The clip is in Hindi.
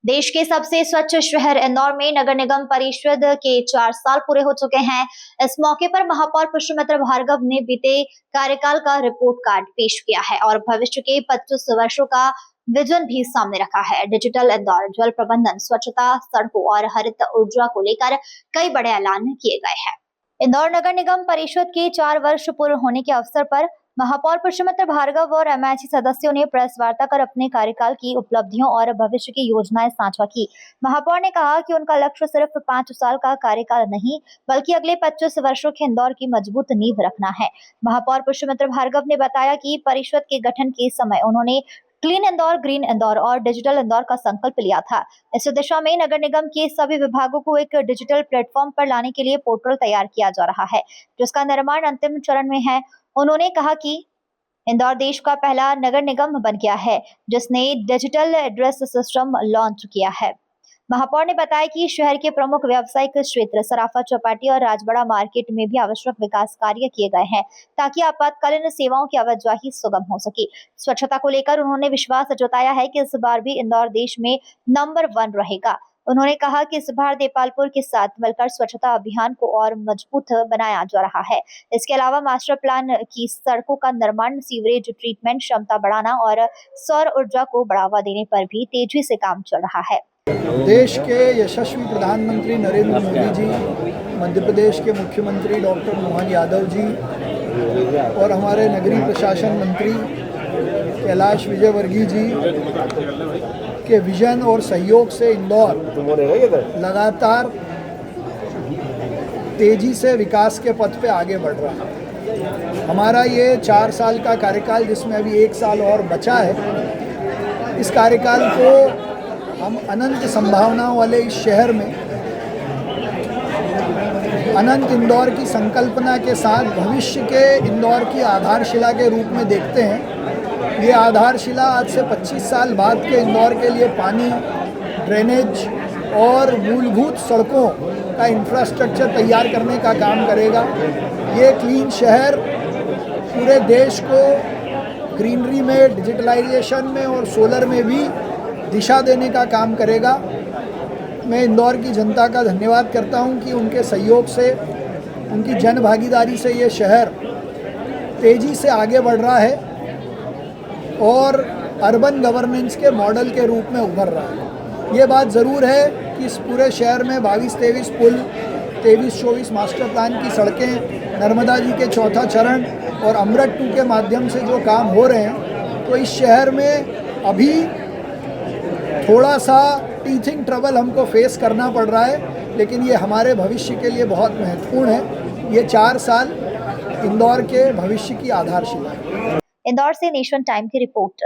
देश के सबसे स्वच्छ शहर इंदौर में नगर निगम परिषद के 4 साल पूरे हो चुके हैं। इस मौके पर महापौर पुष्पमित्र भार्गव ने बीते कार्यकाल का रिपोर्ट कार्ड पेश किया है और भविष्य के 25 वर्षों का विजन भी सामने रखा है। डिजिटल इंदौर, जल प्रबंधन, स्वच्छता, सड़कों और हरित ऊर्जा को लेकर कई बड़े ऐलान किए गए हैं। इंदौर नगर निगम परिषद के 4 वर्ष पूर्ण होने के अवसर पर महापौर पुष्पमित्र भार्गव और एमआईसी सदस्यों ने प्रेस वार्ता कर अपने कार्यकाल की उपलब्धियों और भविष्य की योजनाएं साझा की। महापौर ने कहा कि उनका लक्ष्य सिर्फ 5 साल का कार्यकाल नहीं, बल्कि अगले 25 वर्षों के इंदौर की मजबूत नींव रखना है। महापौर पुष्पमित्र भार्गव ने बताया कि परिषद के गठन के समय उन्होंने क्लीन इंदौर, ग्रीन इंदौर और डिजिटल इंदौर का संकल्प लिया था। इस दिशा में नगर निगम के सभी विभागों को एक डिजिटल प्लेटफॉर्म पर लाने के लिए पोर्टल तैयार किया जा रहा है, जिसका निर्माण अंतिम चरण में है। उन्होंने कहा कि इंदौर देश का पहला नगर निगम बन गया है जिसने डिजिटल एड्रेस सिस्टम लॉन्च किया है। महापौर ने बताया कि शहर के प्रमुख व्यावसायिक क्षेत्र सराफा चौपाटी और राजबड़ा मार्केट में भी आवश्यक विकास कार्य किए गए हैं ताकि आपातकालीन सेवाओं की आवाजाही सुगम हो सके। स्वच्छता को लेकर उन्होंने विश्वास जताया है कि इस बार भी इंदौर देश में नंबर 1 रहेगा। उन्होंने कहा कि इस बार देपालपुर के साथ मिलकर स्वच्छता अभियान को और मजबूत बनाया जा रहा है। इसके अलावा मास्टर प्लान की सड़कों का निर्माण, सीवरेज ट्रीटमेंट क्षमता बढ़ाना और सौर ऊर्जा को बढ़ावा देने पर भी तेजी से काम चल रहा है। देश के यशस्वी प्रधानमंत्री नरेंद्र मोदी जी, मध्य प्रदेश के मुख्यमंत्री डॉक्टर मोहन यादव जी और हमारे नगरीय प्रशासन मंत्री कैलाश विजयवर्गीय जी के विजन और सहयोग से इंदौर लगातार तेजी से विकास के पथ पे आगे बढ़ रहा है। हमारा ये 4 साल का कार्यकाल, जिसमें अभी 1 साल और बचा है, इस कार्यकाल को हम अनंत संभावनाओं वाले इस शहर में अनंत इंदौर की संकल्पना के साथ भविष्य के इंदौर की आधारशिला के रूप में देखते हैं। ये आधारशिला आज से 25 साल बाद के इंदौर के लिए पानी, ड्रेनेज और मूलभूत सड़कों का इंफ्रास्ट्रक्चर तैयार करने का काम करेगा। ये क्लीन शहर पूरे देश को ग्रीनरी में, डिजिटलाइजेशन में और सोलर में भी दिशा देने का काम करेगा। मैं इंदौर की जनता का धन्यवाद करता हूं कि उनके सहयोग से, उनकी जन भागीदारी से ये शहर तेज़ी से आगे बढ़ रहा है और अर्बन गवर्नेंस के मॉडल के रूप में उभर रहा है। ये बात ज़रूर है कि इस पूरे शहर में 22-23 पुल, 23-24 मास्टर प्लान की सड़कें, नर्मदा जी के 4था चरण और अमृत 2 के माध्यम से जो काम हो रहे हैं, तो इस शहर में अभी थोड़ा सा टीचिंग ट्रबल हमको फेस करना पड़ रहा है, लेकिन ये हमारे भविष्य के लिए बहुत महत्वपूर्ण है। ये 4 साल इंदौर के भविष्य की आधारशिला है। इंदौर से नेशन टाइम की रिपोर्ट।